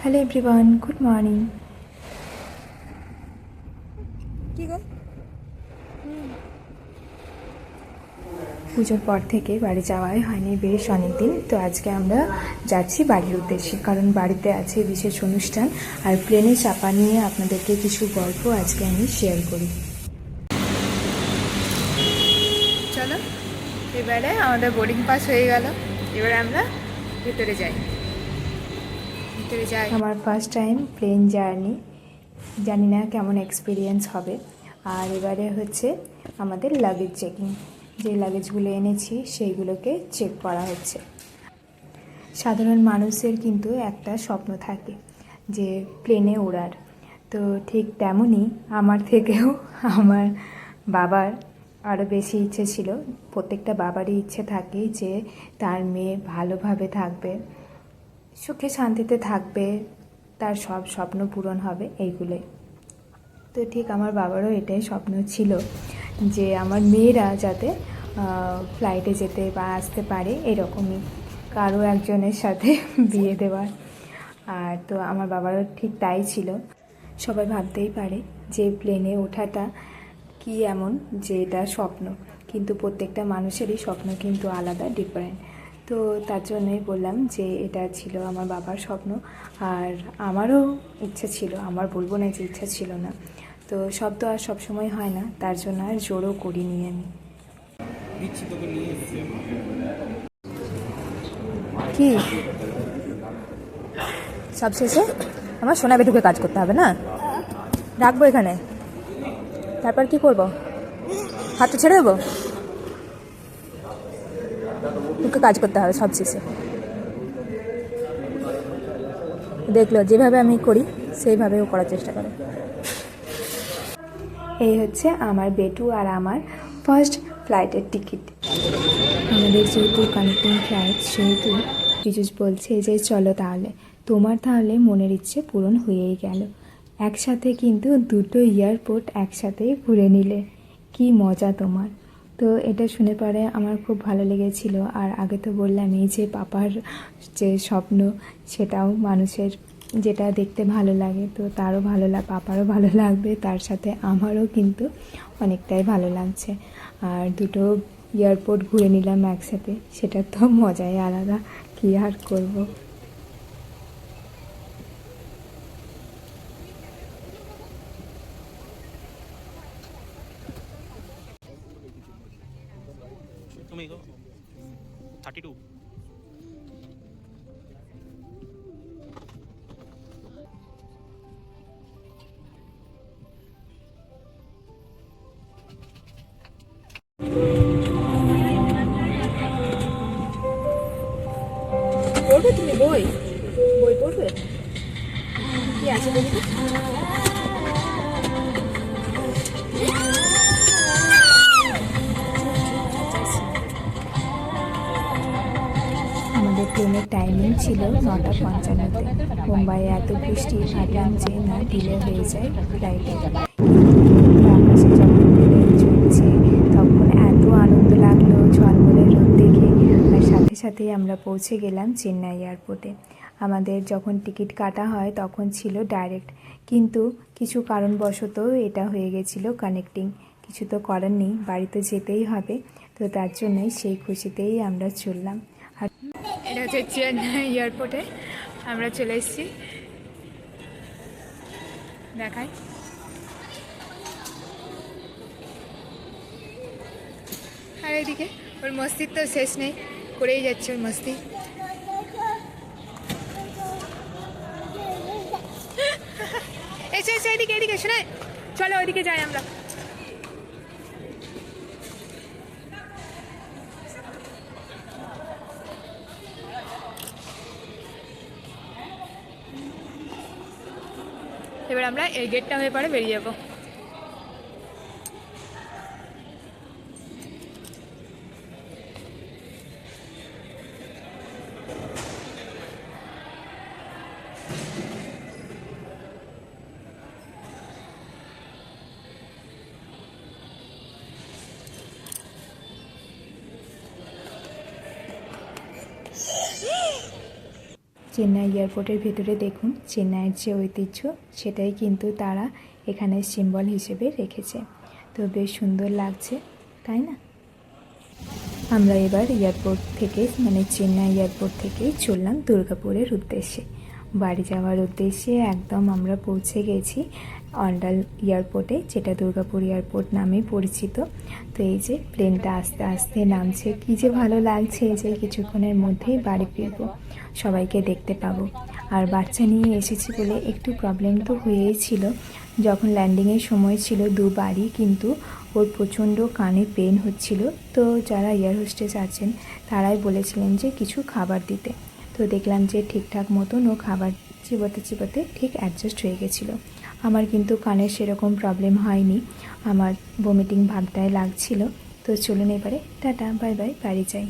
Hello everyone, good morning. কি গো, পুজোর পর থেকে বাড়ি যাওয়াই হয়নি বেশ অনেক দিন। তো আজকে আমরা যাচ্ছি বাড়ির উদ্দেশ্যে, কারণ বাড়িতে আছে বিশেষ অনুষ্ঠান। আর প্লেনে চাপা নিয়ে আপনাদেরকে কিছু গল্প আজকে আমি শেয়ার করি। চলো, এবারে আমাদের বোর্ডিং পাস হয়ে গেল। এবারে আমরা ভেতরে যাই। আমার ফার্স্ট টাইম প্লেন জার্নি, জানি না কেমন এক্সপিরিয়েন্স হবে। আর এবারে হচ্ছে আমাদের লাগেজ চেকিং, যে লাগেজগুলো এনেছি সেইগুলোকে চেক করা হচ্ছে। সাধারণ মানুষের কিন্তু একটা স্বপ্ন থাকে যে প্লেনে ওড়ার, তো ঠিক তেমনই আমার থেকেও আমার বাবার আরও বেশি ইচ্ছে ছিল। প্রত্যেকটা বাবারই ইচ্ছে থাকে যে তার মেয়ে ভালোভাবে থাকবে, সুখে শান্তিতে থাকবে, তার সব স্বপ্ন পূরণ হবে, এইগুলোই। তো ঠিক আমার বাবারও এটাই স্বপ্ন ছিল যে আমার মেয়েরা যাতে ফ্লাইটে যেতে বা আসতে পারে, এরকমই কারো একজনের সাথে বিয়ে দেওয়ার। আর তো আমার বাবারও ঠিক তাই ছিল। সবাই ভাবতেই পারে যে প্লেনে ওঠাটা কি এমন যে এটা স্বপ্ন, কিন্তু প্রত্যেকটা মানুষেরই স্বপ্ন কিন্তু আলাদা, ডিফারেন্ট। তো তার জন্যই বললাম যে এটা ছিল আমার বাবার স্বপ্ন। আর আমারও ইচ্ছা ছিল, আমার বলবো না যে ইচ্ছা ছিল না। তো সব তো আর সবসময় হয় না, তার জন্য আর জোরও করিনি আমি। কি সবশেষে আমার সোনা বেটুকে কাজ করতে হবে না, রাখবো এখানে, তারপর কি করব? হাতটা ছেড়ে দেবো? তোকে কাজ করতে হবে সবশেষে। দেখলো যেভাবে আমি করি সেইভাবেও করার চেষ্টা করে। এই হচ্ছে আমার বেটু আর আমার ফার্স্ট ফ্লাইটের টিকিট। আমাদের যেহেতু কানেক্টিং ফ্লাইট, সেহেতু পীযূষ বলছে যে চলো তাহলে, তোমার তাহলে মনের ইচ্ছে পূরণ হয়েই গেল। একসাথে কিন্তু দুটো এয়ারপোর্ট একসাথে ঘুরে নিলে, কি মজা তোমার। তো এটা শুনে পরে আমার খুব ভালো লেগেছিল। আর আগে তো বললামই যে পাপার যে স্বপ্ন, সেটাও মানুষের যেটা দেখতে ভালো লাগে, তো তারও ভালো পাপারও ভালো লাগবে, তার সাথে আমারও কিন্তু অনেকটাই ভালো লাগছে। আর দুটো এয়ারপোর্ট ঘুরে নিলাম একসাথে, সেটা তো মজাই আলাদা, কী আর করবো। তুমি 32 পড়বে তুমি বই? বই পড়বে? কি আছে বলবি? আমাদের প্লেনের টাইমিং ছিল 9:55-তে। মুম্বাইয়ে এত বৃষ্টি, ভাবলাম যে না ডিলে হয়ে যায় ফ্লাইটে। আকাশে যখন প্লেন চলছে তখন এত আনন্দ লাগলো ঝলমলে রোদ দেখে। আর সাথে সাথেই আমরা পৌঁছে গেলাম চেন্নাই এয়ারপোর্টে। আমাদের যখন টিকিট কাটা হয় তখন ছিল ডাইরেক্ট, কিন্তু কিছু কারণবশত এটা হয়ে গেছিলো কানেক্টিং। কিছু তো করার নেই, বাড়িতে যেতেই হবে। তো তার জন্যই সেই খুশিতেই আমরা চললাম। আর এটা হচ্ছে চেন্নাই এয়ারপোর্টে আমরা চলে এসেছি, দেখাই। আর এদিকে ওর মস্তির তো শেষ নেই, করেই যাচ্ছে ওর মস্তি। এসে এসে এদিকে এদিকে শোনে, চলো ওইদিকে যাই আমরা। এবার আমরা এই গেটটা হয়ে পরে বেরিয়ে যাবো। চেন্নাই এয়ারপোর্টের ভেতরে দেখুন চেন্নাইয়ের যে ঐতিহ্য সেটাই কিন্তু তারা এখানে সিম্বল হিসেবে রেখেছে। তো বেশ সুন্দর লাগছে, তাই না? আমরা এবার এয়ারপোর্ট থেকে মানে চেন্নাই এয়ারপোর্ট থেকেই চললাম দুর্গাপুরের উদ্দেশ্যে। বাড়ি যাওয়ার উদ্দেশ্যে একদম আমরা পৌঁছে গেছি অন্ডাল এয়ারপোর্টে, যেটা দুর্গাপুর এয়ারপোর্ট নামে পরিচিত। তো এই যে প্লেনটা আস্তে আস্তে নামছে, কী যে ভালো লাগছে যে কিছুক্ষণের মধ্যেই বাড়ি ফিরবো, সবাইকে দেখতে পাবো। আর বাচ্চা নিয়ে এসেছি বলে একটু প্রবলেম তো হয়েই ছিল। যখন ল্যান্ডিংয়ের সময় ছিল দুবারই কিন্তু ওর প্রচণ্ড কানে পেন হচ্ছিল। তো যারা এয়ার হোস্টেস আছেন তারাই বলেছিলেন যে কিছু খাবার দিতে। তো দেখলাম যে ঠিকঠাক মতন ও খাবার চিবোতে চিবোতে ঠিক অ্যাডজাস্ট হয়ে গেছিলো। আমার কিন্তু কানের সেরকম প্রবলেম হয়নি, আমার ভমিটিং ভাবটাই লাগছিল। তো চলুন এবারে টাটা বাই বাই, বাড়ি যাই।